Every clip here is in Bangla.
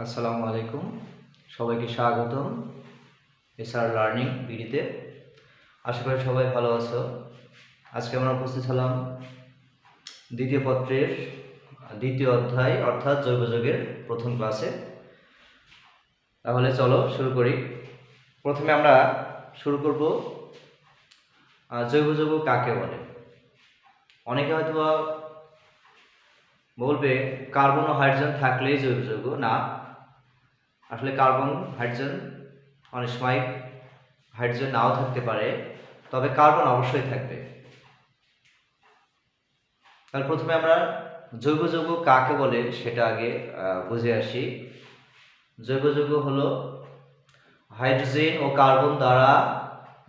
আসসালামু আলাইকুম, সবাইকে স্বাগতম এসআর লার্নিং বিডিতে। আশা করি সবাই ভালো আছো। আজকে আমরা উপস্থিত হলাম দ্বিতীয় পত্রের দ্বিতীয় অধ্যায় অর্থাৎ জৈব যৌগের প্রথম ক্লাসে। তাহলে চলো শুরু করি। প্রথমে আমরা শুরু করব জৈব যৌগ কাকে বলে। অনেকে হয়তো বলবে কার্বন ও হাইড্রোজেন থাকলেই জৈব যৌগ। না, আসলে কার্বন হাইড্রোজেন অনেক সময় হাইড্রোজেন নাও থাকতে পারে, তবে কার্বন অবশ্যই থাকবে। তাহলে প্রথমে আমরা জৈব যৌগ কাকে বলে সেটা আগে বুঝে আসি। জৈব যৌগ হলো হাইড্রোজেন ও কার্বন দ্বারা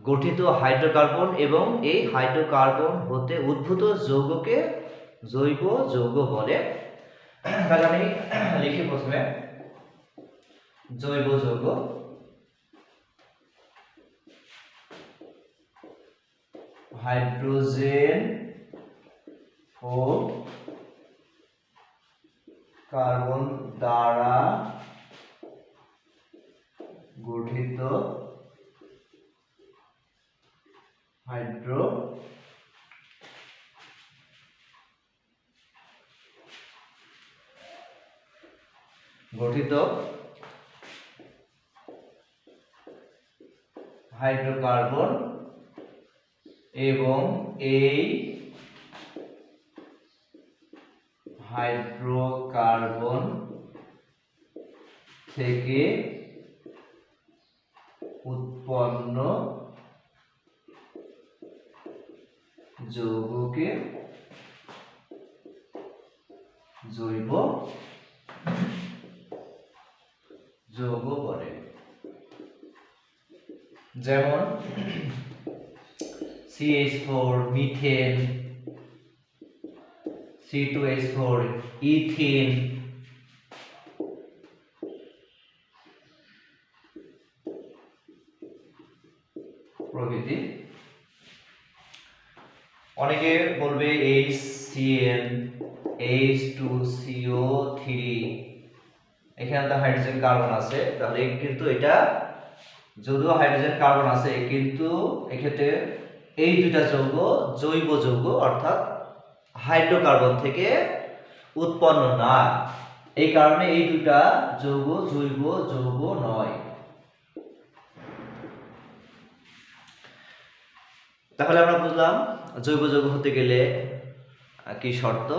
গঠিত হাইড্রোকার্বন এবং এই হাইড্রোকার্বন হতে উদ্ভূত যৌগকে জৈব যৌগ বলে। তাহলে আমি লিখি প্রথমে জৈব যৌগ। হাইড্রোজেন ও কার্বন দ্বারা গঠিত হাইড্রোকার্বন এবং এই হাইড্রোকার্বন থেকে উৎপন্ন যৌগকে জৈব যৌগ বলে। যেমন CH4 মিথেন, C2H4 ইথিন, প্রভৃতি। অনেকে বলবে HCl, H2CO3, এখানে তো হাইড্রোজেন কার্বন আছে, তাহলে কিন্তু এটা যদিও হাইড্রোজেন কার্বন আছে কিন্তু এক্ষেত্রে এই দুইটা যৌগ জৈব যৌগ অর্থাৎ হাইড্রোকার্বন থেকে উৎপন্ন না। এই কারণে এই দুইটা যৌগ জৈব যৌগ নয়। তাহলে আমরা বুঝলাম জৈব যৌগ হতে গেলে কি শর্ত।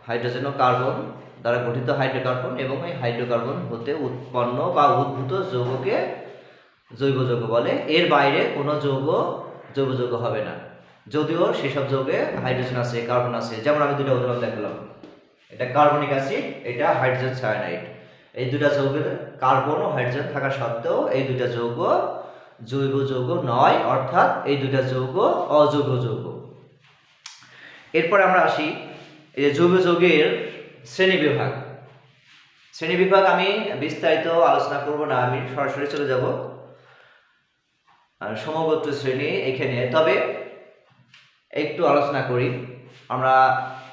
হাইড্রোজেন ও কার্বন দ্বারা গঠিত হাইড্রোকার্বন এবং এই হাইড্রোকার্বন হতে উৎপন্ন বা উদ্ভূত যৌগকে জৈব যৌগ বলে। এর বাইরে কোনো যৌগ জৈব যৌগ হবে না, যদিও সেসব যৌগে হাইড্রোজেন আছে, কার্বন আছে। যেমন আমি দুটো উদাহরণ দেখালাম, এটা কার্বনিক অ্যাসিড, এটা হাইড্রোজেন সায়ানাইড। এই দুটা যৌগের কার্বন ও হাইড্রোজেন থাকা সত্ত্বেও এই দুটা যৌগ জৈব যৌগ নয়, অর্থাৎ এই দুটা যৌগ অজৈব যৌগ। এরপর আমরা আসি এই যে জৈব যৌগের শ্রেণীবিভাগ। শ্রেণীবিভাগ আমি বিস্তারিত আলোচনা করব না, আমি সরাসরি চলে যাব সমগোত্র শ্রেণী এখানে। তবে একটু আলোচনা করি। আমরা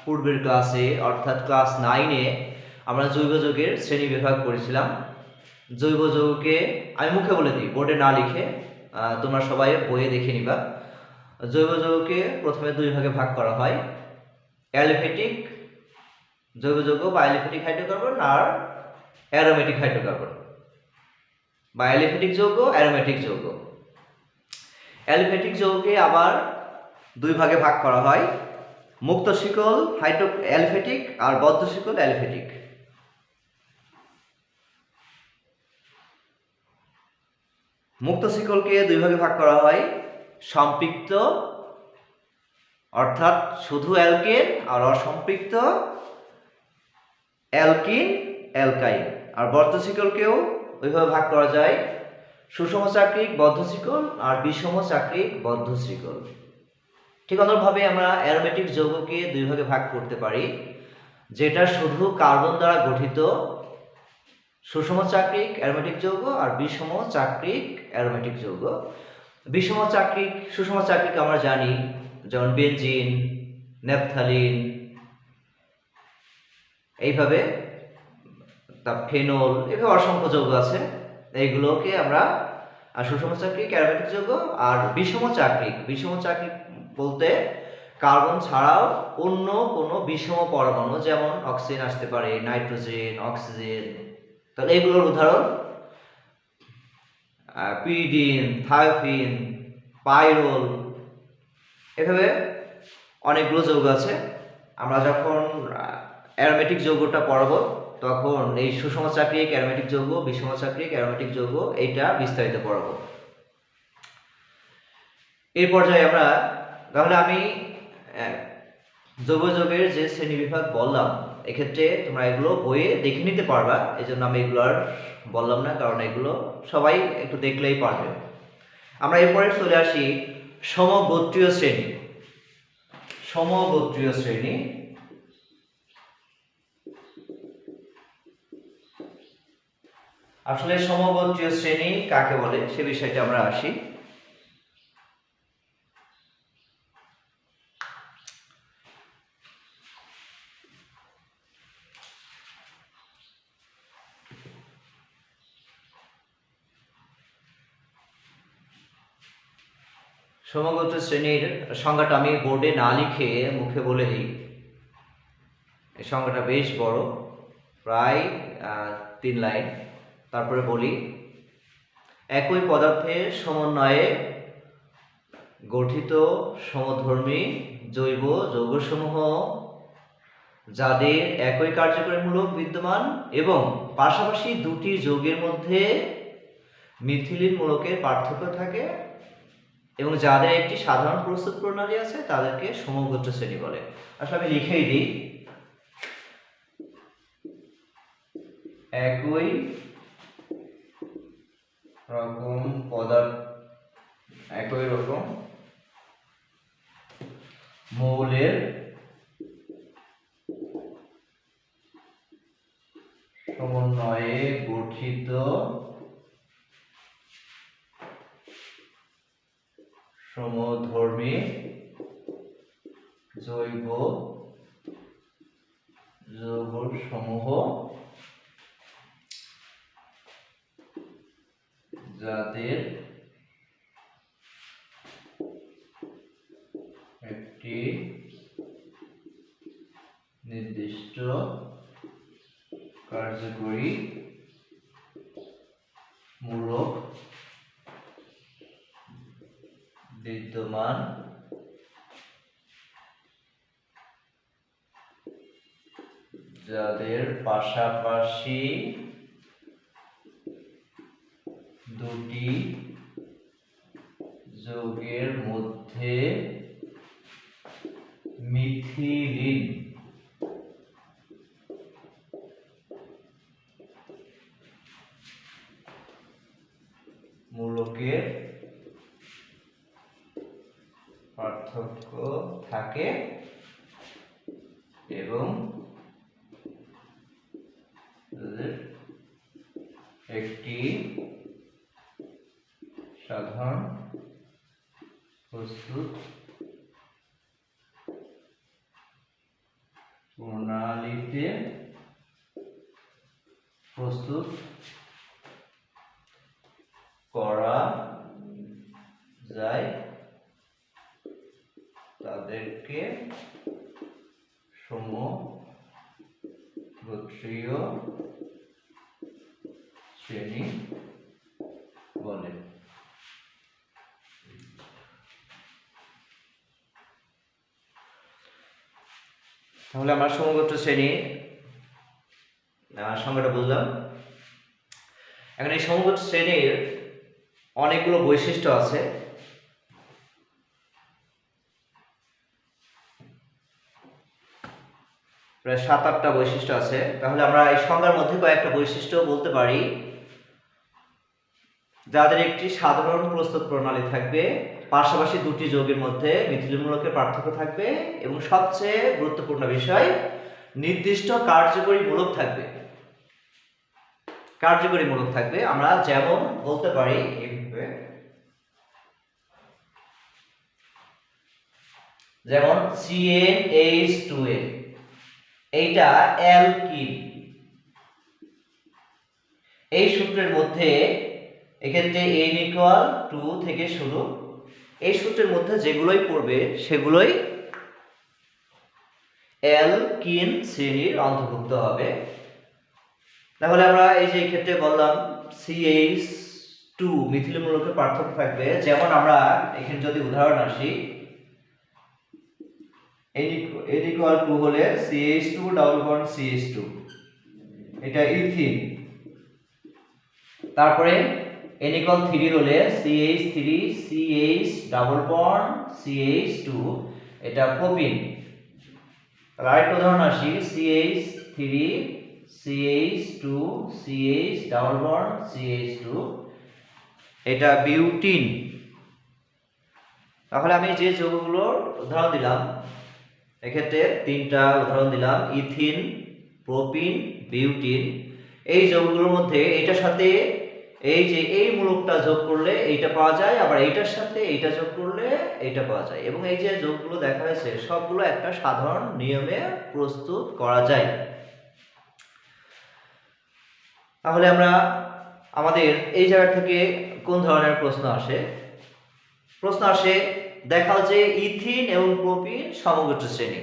পূর্বের ক্লাসে অর্থাৎ ক্লাস 9-এ আমরা জৈব যৌগের শ্রেণীবিভাগ করেছিলাম। জৈব যৌগকে আমি মুখে বলে দিই, বোর্ডে না লিখে, তোমরা সবাই বইয়ে দেখে নিবা। জৈব যৌগকে প্রথমে দুই ভাগে ভাগ করা হয়, অ্যালিফেটিক জৈব যৌগ বা অ্যালিফেটিক হাইড্রোকার্বন আর অ্যারোমেটিক হাইড্রোকার্বন, বা অ্যালিফেটিক যৌগ অ্যারোমেটিক যৌগ। অ্যালিফেটিক যৌগকে আবার দুই ভাগে ভাগ করা হয়, মুক্ত শিকল অ্যালিফেটিক আর বদ্ধ শিকল অ্যালিফেটিক। মুক্ত শিকলকে দুই ভাগে ভাগ করা হয়, সম্পৃক্ত অর্থাৎ শুধু অ্যালকেন আর অসম্পৃক্ত অ্যালকিন অ্যালকাইন। আর বদ্ধ শিকলকেও ওইভাবে ভাগ করা যায়, সুষম চাকরিক বদ্ধ শিকল আর বিষম চাকরিক বদ্ধ শিকল। ঠিক অনুরূপভাবে আমরা অ্যারোমেটিক যৌগকে দুই ভাগে ভাগ করতে পারি, যেটা শুধু কার্বন দ্বারা গঠিত সুষম চাকরিক অ্যারোমেটিক যৌগ আর বিষম চাকরিক অ্যারোমেটিক যৌগ। বিষম চাকরিক সুষম চাকরিক আমরা জানি, যেমন বেনজিন, ন্যাপথালিন, এইভাবে তা ফেনল, এভাবে অসংখ্য যৌগ আছে। এইগুলোকে আমরা সুষম চাকরিক অ্যারোমেটিক যৌগ আর বিষম চাকরিক বলতে কার্বন ছাড়াও অন্য কোনো বিষম পরমাণু, যেমন অক্সিজেন আসতে পারে, নাইট্রোজেন, অক্সিজেন। তাহলে এগুলোর উদাহরণ পিরিডিন, থায়োফিন, পাইরোল, এভাবে অনেকগুলো যৌগ আছে। আমরা যখন অ্যারোমেটিক যৌগটা পড়ব তখন এই সুষম চাকরিক অ্যারোমেটিক যৌগ, বিষম চাকরিক অ্যারোমেটিক যৌগ এইটা বিস্তারিত পড়ব। এই পর্যায়ে আমরা তাহলে আমি যৌগের যে শ্রেণী বিভাগ বললাম, এক্ষেত্রে তোমরা এগুলো বইয়ে দেখে নিতে পারবা, এই জন্য আমি এগুলো আর বললাম না, কারণ এগুলো সবাই একটু দেখলেই পারবে। আমরা এরপরে চলে আসি সমগোত্রীয় শ্রেণী। আসলে সমগোত্রীয় শ্রেণী কাকে বলে সে বিষয়টা আমরা আসি। সমগোত্র শ্রেণীর সংজ্ঞাটা আমি বোর্ডে না লিখে মুখে বলে দিই। এই সংজ্ঞাটা বেশ বড়, প্রায় 3 লাইন। তারপরে বলি, একই পদার্থের সমন্বয়ে গঠিত সমধর্মী জৈব যৌগসমূহ যাদের একই কার্যকরী মূলক বিদ্যমান এবং পাশাপাশি দুটি যৌগের মধ্যে মিথিলিন মূলকের পার্থক্য থাকে এবং যাদের একটি সাধারণ প্রস্তুত প্রণালী আছে তাদেরকে সমগোত্র শ্রেণী বলে। আসলে আমি লিখেই দিই, একই রকম মৌলের সমন্বয়ে গঠিত সমধর্মী জৈব যৌগসমূহ যাদের একটি নির্দিষ্ট কার্যকরী মূলক বিদ্যমান যাদের পাশাপাশি দুটি যৌগের মধ্যে মিথিলিন মূলকের পার্থক্য থাকে এবং একটি সাধারণ প্রস্তুত প্রণালীতে প্রস্তুত করা যায় তাদেরকে সমগোত্রীয় শ্রেণী বলে। তাহলে আমরা সমগোত্র শ্রেণী সংজ্ঞাটা বুঝলাম। এখন এই সমগোত্র শ্রেণীর অনেকগুলো বৈশিষ্ট্য আছে। প্রায় 7-8টা বৈশিষ্ট্য আছে। তাহলে আমরা এই সংজ্ঞার মধ্যে কয়েকটা বৈশিষ্ট্য বলতে পারি। যাদের একটি সাধারণ প্রস্তুত প্রণালী থাকবে, পাশাপাশি দুটি যৌগের মধ্যে মিথিলিন মূলকের পার্থক্য থাকবে এবং সবচেয়ে গুরুত্বপূর্ণ বিষয়, নির্দিষ্ট কার্যকরী মূলক থাকবে। আমরা যেমন বলতে পারি এইভাবে, যেমন CnH2n এইটা অ্যালকিন, এই সূত্রের মধ্যে এক্ষেত্রে n = 2 থেকে শুরু, এই সূত্রের মধ্যে যেগুলোই পড়বে সেগুলোই অ্যালকিন শ্রেণীর অন্তর্ভুক্ত হবে। তাহলে আমরা এই যে ক্ষেত্রে বললাম CH2 মিথিলিন মূলকের পার্থক্য থাকবে। যেমন আমরা এখানে যদি উদাহরণ আসি, n = 2 হলে CH2 ডাবল বন্ড CH2, এটা ইথিন। তারপরে n = 3 হলে CH3 CH double bond CH2, এটা প্রোপিন। তাহলে আরেকটা উদাহরণ আসি, CH3 CH2 CH double bond CH2, এটা বিউটিন। তাহলে আমি যে যৌগগুলোর উদাহরণ দিলাম, এক্ষেত্রে 3টা উদাহরণ দিলাম, ইথিন, প্রোপিন, বিউটিন। এই যৌগগুলোর মধ্যে এটার সাথে এই যে এই মূলকটা যোগ করলে এইটা পাওয়া যায়, আবার এইটার সাথে এইটা যোগ করলে এইটা পাওয়া যায়, এবং এই যে যোগগুলো দেখা হয়েছে সবগুলো একটা সাধারণ নিয়মে প্রস্তুত করা যায়। তাহলে আমরা আমাদের এই জায়গা থেকে কোন ধরনের প্রশ্ন আসে? প্রশ্ন আসে, দেখাও যে ইথিন এবং প্রোপিন সমগোত্র শ্রেণী,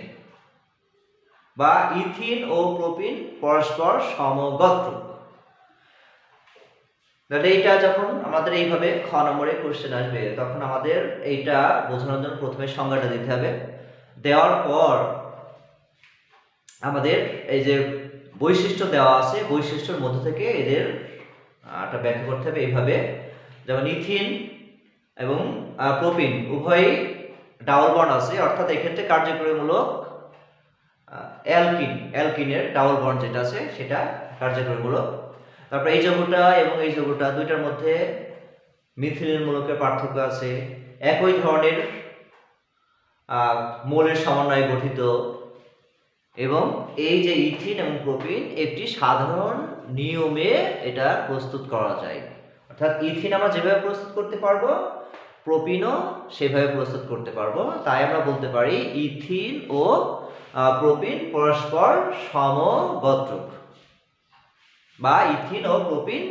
বা ইথিন ও প্রোপিন পরস্পর সমগোত্র। তাহলে এইটা যখন আমাদের এইভাবে খ নম্বরে কোশ্চেন আসবে, তখন আমাদের এইটা বোঝানোর জন্য প্রথমে সংজ্ঞাটা দিতে হবে। দেওয়ার পর আমাদের এই যে বৈশিষ্ট্য দেওয়া আছে, বৈশিষ্ট্যের মধ্যে থেকে এদের একটা ব্যাখ্যা করতে হবে এইভাবে। যেমন ইথিন এবং প্রোপিন উভয়ই ডাবল বন্ড আছে, অর্থাৎ এক্ষেত্রে কার্যকরীমূলক অ্যালকিনের ডাবল বন্ড যেটা আছে সেটা কার্যকরীমূলক। তারপর এই যৌগটা এবং এই যৌগটা দুইটার মধ্যে মিথিলিন মূলকের পার্থক্য আছে, একই ধরনের মৌলের সমন্বয়ে গঠিত, এবং এই যে ইথিন এবং প্রোপিন একটি সাধারণ নিয়মে এটা প্রস্তুত করা যায়। অর্থাৎ ইথিন আমরা যেভাবে প্রস্তুত করতে পারবো, প্রোপিনও সেভাবে প্রস্তুত করতে পারবো। তাই আমরা বলতে পারি ইথিন ও প্রোপিন পরস্পর সমগোত্রক, বা ইথিন ও প্রোপিন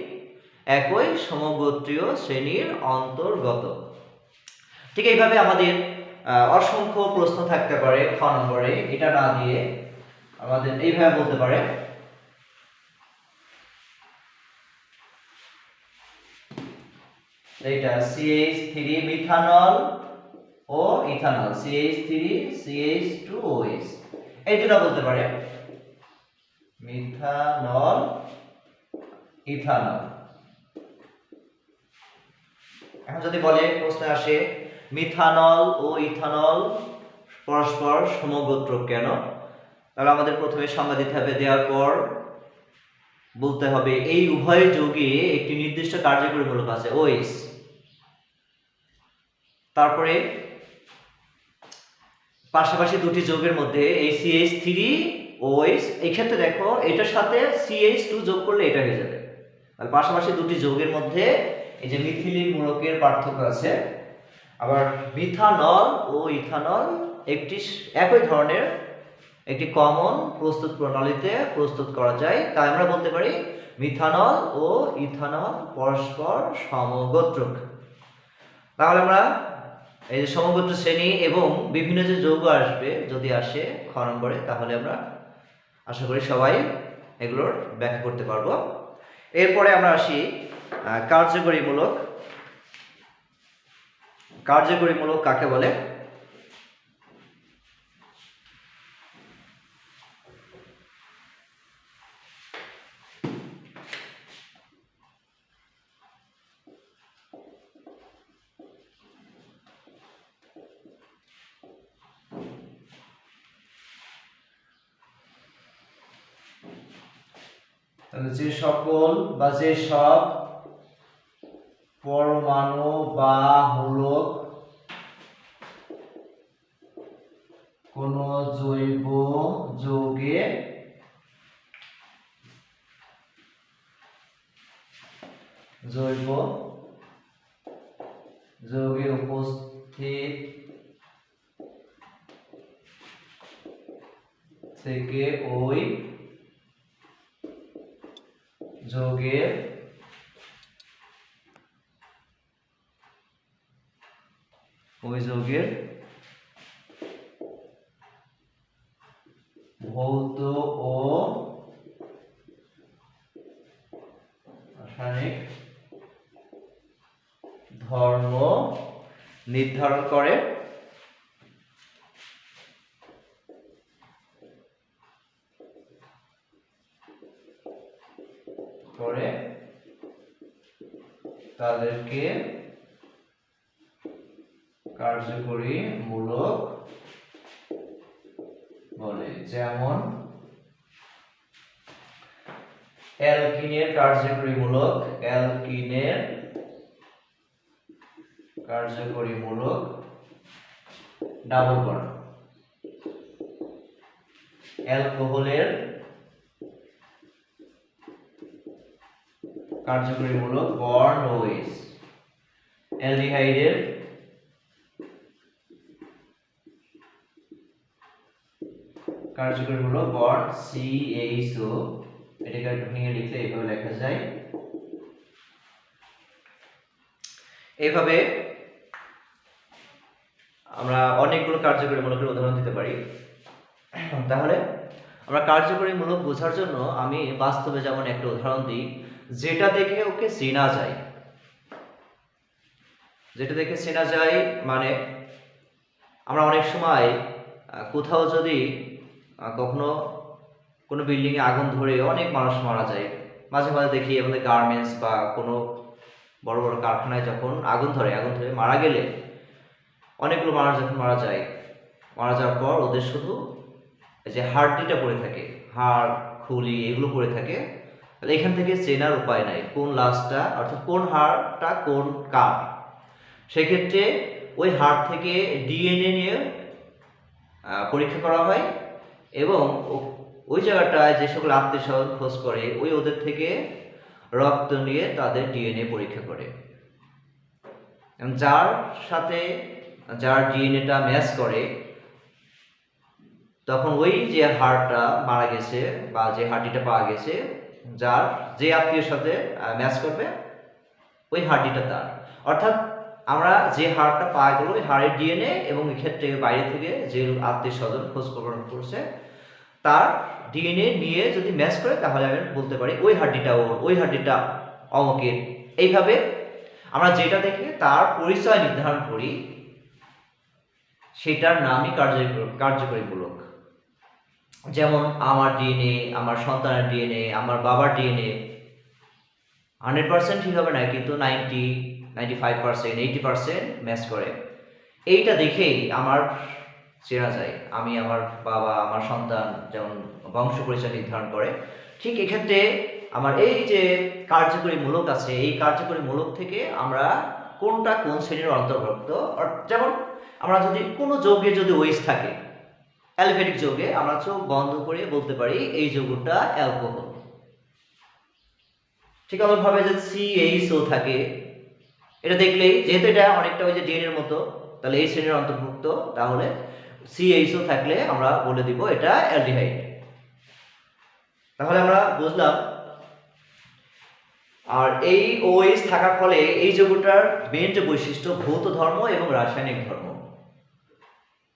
একই সমগোত্রীয় শ্রেণীর অন্তর্গত। ঠিক এইভাবে আমাদের অসংখ্য প্রশ্ন থাকতে পারে খ নম্বরে। এটা না দিয়ে আমাদের এইভাবে বলতে পারে, এইটা CH3 মিথানল ও ইথানল, CH3 CH2OH, এই দুটো বলতে পারে মিথানল ইথানল। এখন যদি বলে, প্রশ্নে আসে মিথানল ও ইথানল পরস্পর সমগোত্র কেন, তাহলে আমাদের প্রথমে সংজ্ঞা দিতে হবে। দেওয়ার পর বলতে হবে এই উভয় যৌগে একটি নির্দিষ্ট কার্যকরী মূলক আছে OH। তারপরে পাশাপাশি দুটি যৌগের মধ্যে এই CH3OH, এই ক্ষেত্রে দেখো এটার সাথে CH2 যোগ করলে এটা হয়ে যাবে। আর পাশাপাশি দুটি যৌগের মধ্যে এই যে মিথিলিন মূলকের পার্থক্য আছে। আবার মিথানল ও ইথানল একটি একই ধরনের একটি কমন প্রস্তুত প্রণালীতে প্রস্তুত করা যায়, তাই আমরা বলতে পারি মিথানল ও ইথানল পরস্পর সমগোত্রক। তাহলে আমরা এই যে সমগোত্র শ্রেণী এবং বিভিন্ন যে যৌগ আসবে যদি আসে খ নম্বরে, তাহলে আমরা আশা করি সবাই এগুলোর ব্যাখ্যা করতে পারবো। এরপরে আমরা আসি কার্যকরীমূলক। কার্যকরীমূলক কাকে বলে? যে সকল বা যে সব পরমাণু বা মূলক কোন জৈব যৌগে উপস্থিত থেকে ওই যৌগের ওই যৌগের ভৌত ও রাসায়নিক ধর্ম নির্ধারণ করে তাদেরকে কার্যকরী মূলক বলে। যেমন অ্যালকিনের কার্যকরী মূলক, ডাবল বন্ড। অ্যালকোহলের কার্যকরী মূলক বন্ড OH। অ্যালডিহাইডের কার্যকরী মূলক বন্ড CHO। এটাকে একটু ভেঙে লিখলে এইভাবে লেখা যায়। এইভাবে আমরা অনেকগুলো কার্যকরী মূলকের উদাহরণ দিতে পারি। তাহলে আমরা কার্যকরী মূলক বোঝার জন্য আমি বাস্তবে যেমন একটা উদাহরণ দিই, যেটা দেখে ওকে চেনা যায়। মানে আমরা অনেক সময় কোথাও যদি কখনো কোনো বিল্ডিং এ আগুন ধরে অনেক মানুষ মারা যায়, মাঝে মাঝে দেখি আমাদের গার্মেন্টস বা কোনো বড় বড় কারখানায় যখন আগুন ধরে মারা গেলে অনেকগুলো মানুষ যখন মারা যাওয়ার পর ওদের শুধু যে হাড়টিটা পড়ে থাকে, হাড় খুলি এগুলো পড়ে থাকে। তাহলে এখান থেকে চেনার উপায় নাই কোন লাশটা, অর্থাৎ কোন হাড়টা কোন কার। সেক্ষেত্রে ওই হাড় থেকে ডিএনএ নিয়ে পরীক্ষা করা হয় এবং ওই জায়গাটায় যে সকল আত্মীয় স্বজন খোঁজ করে ওদের থেকে রক্ত নিয়ে তাদের ডিএনএ পরীক্ষা করে। যার সাথে যার ডিএনএটা ম্যাচ করে তখন ওই যে হাড়টা মারা গেছে বা যে হাড়টিটা পাওয়া গেছে, যে আত্মীয়ের সাথে ম্যাচ করবে ওই হাড়টিটা তার। অর্থাৎ আমরা যে হাড়টা পাওয়া গেল ওই হাড়ের ডিএনএ এবং এক্ষেত্রে বাইরে থেকে যে আত্মীয় স্বজন খোঁজ খবর করছে তার ডিএনএ নিয়ে যদি ম্যাচ করে তাহলে আমি বলতে পারি ওই হাড়টিটা অমুকের। এইভাবে আমরা যেটা দেখে তার পরিচয় নির্ধারণ করি সেটার নামই কার্যকরী মূলক। যেমন আমার ডিএনএ, আমার সন্তানের ডিএনএ, আমার বাবার ডিএনএ 100% ঠিক হবে না, কিন্তু 90, 95%, 80% ম্যাচ করে। এইটা দেখেই আমার চেনা যায় আমি, আমার বাবা, আমার সন্তান যেমন বংশ পরিচয় নির্ধারণ করে, ঠিক এক্ষেত্রে আমার এই যে কার্যকরী মূলক আছে এই কার্যকরী মূলক থেকে আমরা কোনটা কোন শ্রেণীর অন্তর্ভুক্ত। যেমন আমরা যদি কোনো যৌগে যদি OH থাকে, অ্যালিফ্যাটিক যৌগে, আমরা চোখ বন্ধ করে বলতে পারি এই যৌগটা অ্যালকোহল। ঠিক ভাবে যদি CHO থাকে, এটা দেখলেই যেহেতু এটা অনেকটা ওই যে ডিএনএ এর মতো, তাহলে এই শ্রেণীর অন্তর্ভুক্ত, তাহলে CHO থাকলে আমরা বলে দিব এটা অ্যালডিহাইড। তাহলে আমরা বুঝলাম। আর এই OH থাকার ফলে এই যৌগটার মেইন যে বৈশিষ্ট্য ভৌত ধর্ম এবং রাসায়নিক ধর্ম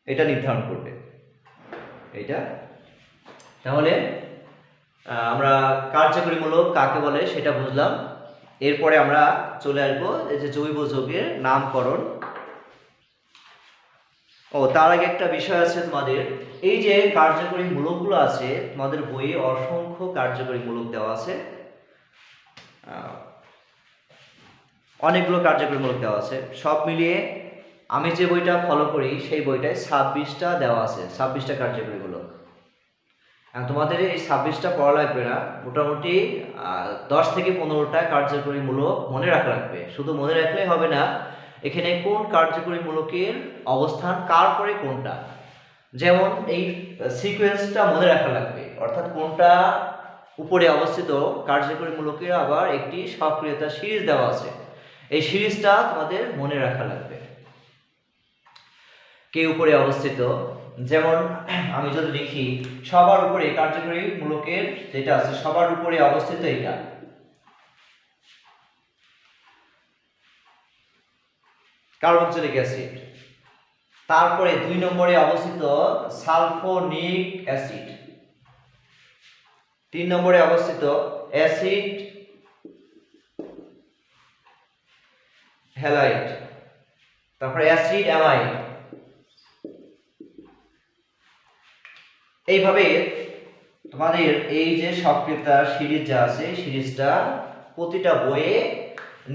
এটা নির্ধারণ করবে এটা। তাহলে আমরা কার্যকরী মূলক কাকে বলে সেটা বুঝলাম। এরপরে আমরা চলে আসবো এই যে জৈব যৌগের নামকরণ। তার আগে একটা বিষয় আছে তোমাদের, এই যে কার্যকরী মূলকগুলো আছে তোমাদের বইয়ে অসংখ্য কার্যকরী মূলক দেওয়া আছে, অনেকগুলো কার্যকরী মূলক দেওয়া আছে। সব মিলিয়ে আমি যে বইটা ফলো করি সেই বইটায় 26টা দেওয়া আছে, 26টা কার্যকরী মূলক। তোমাদের এই 26টা পড়া লাগবে না, মোটামুটি 10 থেকে 15টা কার্যকরী মূলক মনে রাখা লাগবে। শুধু মনে রাখলেই হবে না, এখানে কোন কার্যকরী মূলকের অবস্থান কার পরে কোনটা, যেমন এই সিকোয়েন্সটা মনে রাখা লাগবে, অর্থাৎ কোনটা উপরে অবস্থিত কার্যকরী মূলকের আবার একটি সক্রিয়তা সিরিজ দেওয়া আছে, এই সিরিজটা তোমাদের মনে রাখা লাগবে কে উপরে অবস্থিত। যেমন আমি যদি লিখি সবার উপরে কার্যকরী মূলকের যেটা আছে সবার উপরে অবস্থিত এটা, কার্বক্সিলিক অ্যাসিড। তারপরে 2 নম্বরে অবস্থিত সালফোনিক অ্যাসিড, 3 নম্বরে অবস্থিত অ্যাসিড হ্যালাইড, তারপরে অ্যাসিড অ্যামাইড। এইভাবে তোমাদের এই যে সক্রিয়তা সিরিজ যা আছে, সিরিজটা প্রতিটা বইয়ে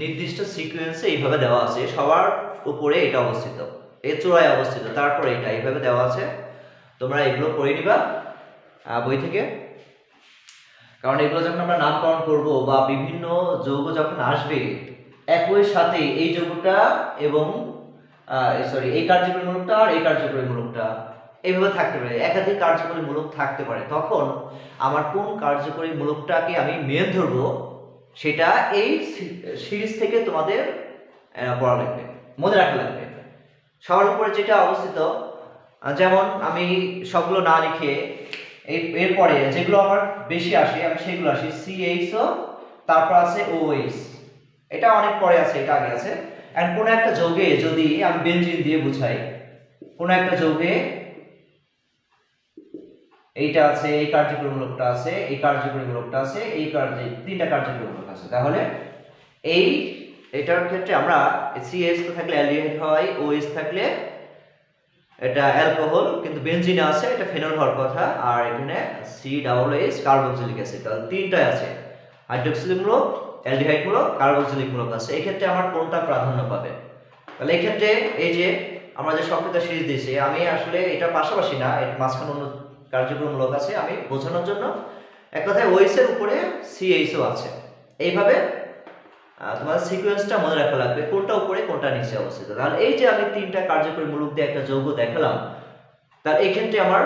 নির্দিষ্ট সিকোয়েন্সে এইভাবে দেওয়া আছে। সবার উপরে এটা অবস্থিত, এই চূড়ায় অবস্থিত, তারপরে এটা এইভাবে দেওয়া আছে। তোমরা এগুলো পড়ে নিবা বই থেকে, কারণ এগুলো যখন আমরা নামকরণ করব বা বিভিন্ন যৌগ যখন আসবে একই সাথে এই যৌগটা এবং এই কার্যকরী মূলকটা আর এই কার্যকরী মূলকটা এইভাবে থাকতে পারে, একাধিক কার্যকরী মূলক থাকতে পারে। তখন আমার কোন কার্যকরী মূলকটাকে আমি মেন ধরবো সেটা এই সিরিজ থেকে তোমাদের পড়া লাগবে, মনে রাখা লাগবে। সবার উপরে যেটা অবস্থিত, যেমন আমি সবগুলো না লিখে এরপরে যেগুলো আমার বেশি আসে আমি সেগুলো আসি। CHO, তারপর আছে OH, এটা অনেক পরে আছে, এটা আগে আছে। এন্ড কোন একটা যৌগে যদি আমি বেনজিন দিয়ে বুঝাই, কোন একটা যৌগে এইটা আছে, এই কার্যকরী মূলকটা আছে, এই কার্যকরী মূলকটা আছে, এই তিনটা কার্যকরী মূলক আছে, তাহলে এই এটার ক্ষেত্রে আমরা CH তো থাকলে অ্যালডিহাইড হয়, OH থাকলে এটা অ্যালকোহল, কিন্তু বেনজিনে আছে এটা ফেনল হওয়ার কথা, আর এখানে COOH কার্বক্সিলিক অ্যাসিড, তাহলে তিনটাই আছে, হাইড্রোক্সিলিক মূলক, অ্যালডিহাইড মূলক, কার্বক্সিলিক মূলক আছে। এই ক্ষেত্রে আমার কোনটা প্রাধান্য পাবে? তাহলে এই ক্ষেত্রে এই যে আমরা যে সক্রিয়তা সিরিজ দিয়েছি, আমি আসলে এটা পাশাপাশি না, এর মাঝখানে অন্য কার্যকরী মূলক আছে, আমি বোঝানোর জন্য এক কথায় OH এর উপরে CHO আছে। এইভাবে তোমাদের সিকোয়েন্সটা মনে রাখা লাগবে, কোনটা উপরে কোনটা নিচে অবস্থিত। তাহলে এই যে আমি তিনটা কার্যকরী মূলক দিয়ে একটা যৌগ দেখালাম, তার এই ক্ষেত্রে আমার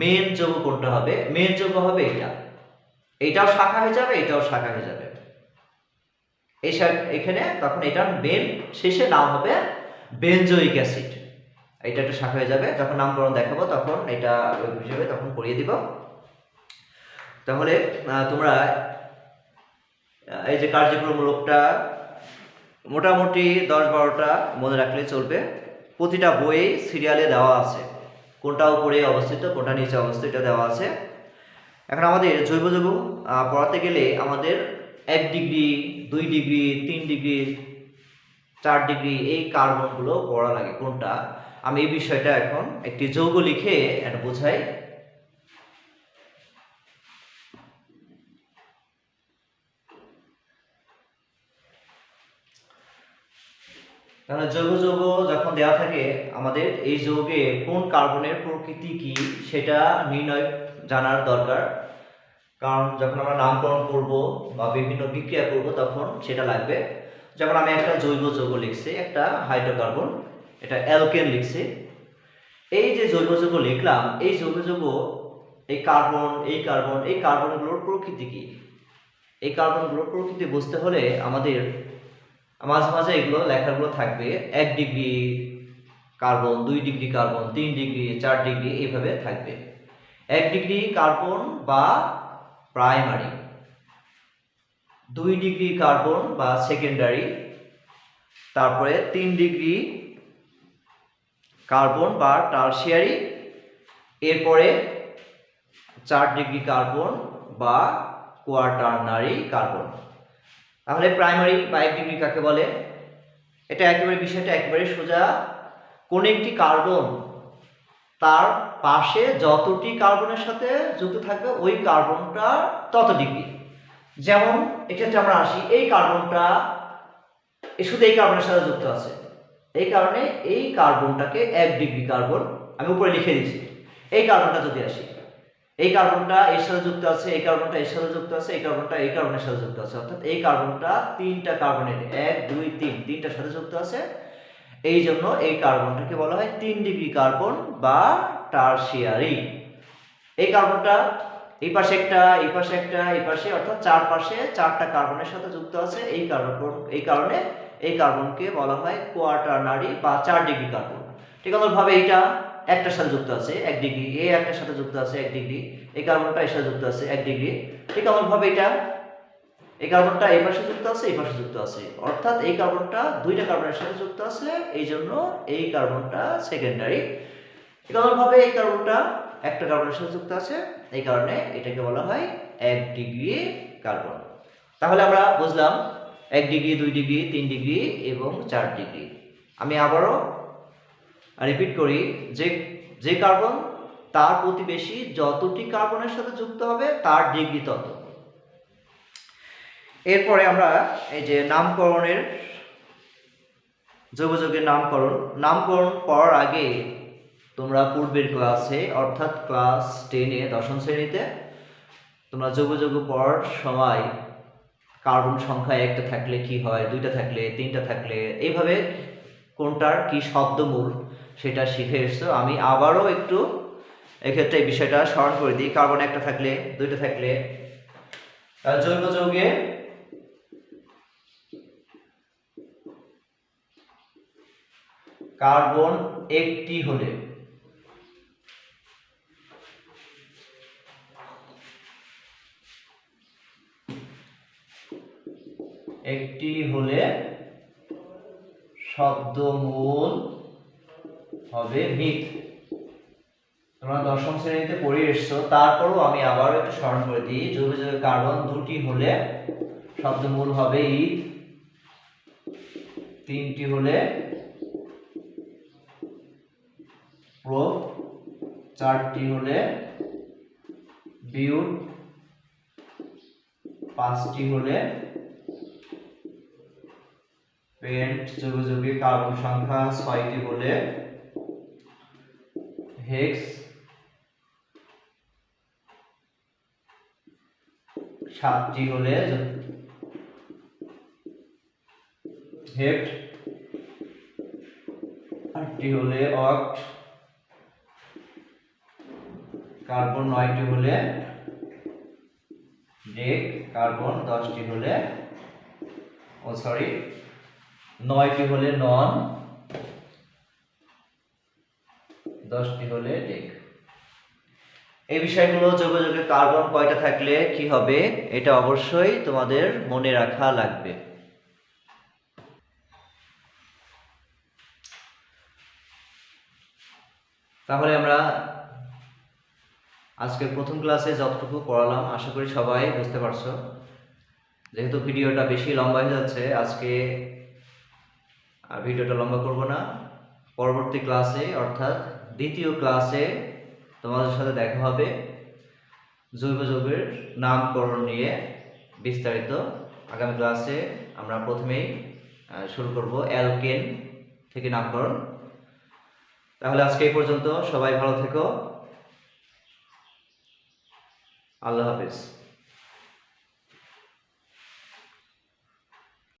মেন যৌগ কোনটা হবে? মেন যৌগ হবে এটা, এটাও শাখা হয়ে যাবে, এটাও শাখা হয়ে যাবে। এখানে তখন এটার মেন শেষে নাম হবে বেনজোইক অ্যাসিড, এটা একটা শাখা হয়ে যাবে। যখন নামকরণ দেখাবো তখন এটা হিসেবে তখন পড়িয়ে দিব। তাহলে তোমরা এই যে কার্যকরী মূলকটা মোটামুটি 10-12টা মনে রাখলে চলবে। প্রতিটা বইয়ে সিরিয়ালে দেওয়া আছে, কোনটা উপরে অবস্থিত কোনটা নিচে অবস্থিত এটা দেওয়া আছে। এখন আমাদের জৈব যৌগ পড়াতে গেলে আমাদের 1 ডিগ্রি 2 ডিগ্রি 3 ডিগ্রি 4 ডিগ্রি এই কার্বনগুলো পড়া লাগে। কোনটা আমি এই বিষয়টা এখন একটি যৌগ লিখে এটা বোঝাই। তাহলে জৈব যৌগ যখন দেওয়া থাকে আমাদের এই যৌগে কোন কার্বনের প্রকৃতি কি সেটা নির্ণয় জানার দরকার, কারণ যখন আমরা নামকরণ করব বা বিভিন্ন বিক্রিয়া করব তখন সেটা লাগবে। যেমন আমি একটা জৈব যৌগ লিখছি, একটা হাইড্রোকার্বন, এটা অ্যালকেন লিখছি। এই যে জৈব যৌগ লিখলাম, এই জৈব যৌগ এই কার্বন এই কার্বন এই কার্বনগুলোর প্রকৃতি কি, এই কার্বনগুলোর প্রকৃতি বুঝতে হলে আমাদের মাঝে মাঝে এগুলো লেখাগুলো থাকবে। 1 degree carbon, 2 degree carbon, 3 degree 4 degree এইভাবে থাকবে। 1 ডিগ্রি কার্বন বা প্রাইমারি, 2 ডিগ্রি কার্বন বা সেকেন্ডারি, তারপরে 3 ডিগ্রি কার্বন বা টারশিয়ারি, এরপরে 4 ডিগ্রি কার্বন বা কোয়াটারনারি কার্বন। তাহলে প্রাইমারি বা 1 ডিগ্রি কাকে বলে? এটা একেবারে বিষয়টা একেবারে সোজা। কোন একটি কার্বন তার পাশে যতটি কার্বনের সাথে যুক্ত থাকবে ওই কার্বনটা তত ডিগ্রি। যেমন এক্ষেত্রে আমরা আসি, এই কার্বনটা শুধু এই কার্বনের সাথে যুক্ত আছে, এই কারণে এই কার্বনটাকে 1 ডিগ্রি কার্বন আমি উপরে লিখে দিচ্ছি। এই কার্বনটা যদি আসি, এই কার্বনটা এর সাথে যুক্ত আছে, এই কার্বনটা এর সাথে যুক্ত আছে, এই কার্বনটা এই কার্বনের সাথে যুক্ত আছে, অর্থাৎ এই কার্বনটা 3টা কার্বনের 1 2 3 তিনটার সাথে যুক্ত আছে। এই জন্য এই কার্বনটাকে বলা হয় 3 ডিগ্রি কার্বন বা টারশিয়ারি। এই কার্বনটা এই পাশে একটা, এই পাশে একটা, এই পাশে, অর্থাৎ চারপাশে 4টা কার্বনের সাথে যুক্ত আছে। এই কারণে এই কার্বনকে বলা হয় কোয়াটারনারি বা 4 ডিগ্রি কার্বন। ঠিক ভাবে এইটা একটার সাথে যুক্ত আছে 1 ডিগ্রি, এই একটার সাথে যুক্ত আছে 1 ডিগ্রি, এই কার্বনটা এর সাথে যুক্ত আছে 1 ডিগ্রি। ঠিক ভাবে এটা এই কার্বনটা এই পাশে যুক্ত আছে, এই পাশে যুক্ত আছে, অর্থাৎ এই কার্বনটা দুইটা কার্বনের সাথে যুক্ত আছে, এই জন্য এই কার্বনটা সেকেন্ডারি। একইভাবে এই কার্বনটা একটা কার্বনের সাথে যুক্ত আছে, এই কারণে এটাকে বলা হয় 1 ডিগ্রি কার্বন। তাহলে আমরা বুঝলাম 1 ডিগ্রি, 2 ডিগ্রি, 3 ডিগ্রি এবং 4 ডিগ্রি। আমি আবারও রিপিট করি, যে কার্বন তার প্রতিবেশী যতটি কার্বনের সাথে যুক্ত হবে তার ডিগ্রি তত। এরপরে আমরা এই যে নামকরণের, যৌগ যৌগের নামকরণ করার আগে তোমরা পূর্বের ক্লাসে অর্থাৎ ক্লাস 10-এ 10ম শ্রেণীতে তোমরা যৌগ যৌগ পড়ার সময় কার্বন সংখ্যা একটা থাকলে কি হয়, দুইটা থাকলে, তিনটা থাকলে, এইভাবে কোনটার কি শব্দমূল সেটা শিখে এসছো। আমি আবারও একটু এক্ষেত্রে এই বিষয়টা স্মরণ করে দিই। কার্বন একটা থাকলে, দুইটা থাকলে, জৈব যৌগে কার্বন একটি হলে শব্দমূল হবে মিথ। তোমরা 10ম শ্রেণীতে পড়ে এসছো, তারপরও আমি আবারও একটু স্মরণ করে দিই। জৈব যৌগে কার্বন দুটি হলে শব্দমূল হবে ইথ, তিনটি হলে প্রোপ, চারটি হলে বিউট, পাঁচটি হলে পেন্ট। যৌগ যৌগে কার্বন সংখ্যা 6টি হলে হেক্স, 7টি হলে হেপ্ট, 8টি হলে অক্ট, কার্বন 9টি হলে ডেক, কার্বন 10টি হলে 9টি হলে নন, 10টি হলে ডেক। এই বিষয়গুলো যৌগ যৌগে কার্বন কয়টা থাকলে কি হবে এটা অবশ্যই তোমাদের মনে রাখা লাগবে। তাহলে আমরা আজকের প্রথম ক্লাসে যতটুকু পড়ালাম আশা করি সবাই বুঝতে পারছো। যেহেতু ভিডিওটা বেশি লম্বা হয়ে যাচ্ছে, আজকে ভিডিওটা লম্বা করব না। পরবর্তী ক্লাসে অর্থাৎ দ্বিতীয় ক্লাসে তোমাদের সাথে দেখা হবে জৈব যৌগের নামকরণ নিয়ে বিস্তারিত। আগামী ক্লাসে আমরা প্রথমেই শুরু করব অ্যালকেন থেকে নামকরণ। তাহলে আজকে এই পর্যন্ত, সবাই ভালো থেকো, আল্লাহ হাফেজ।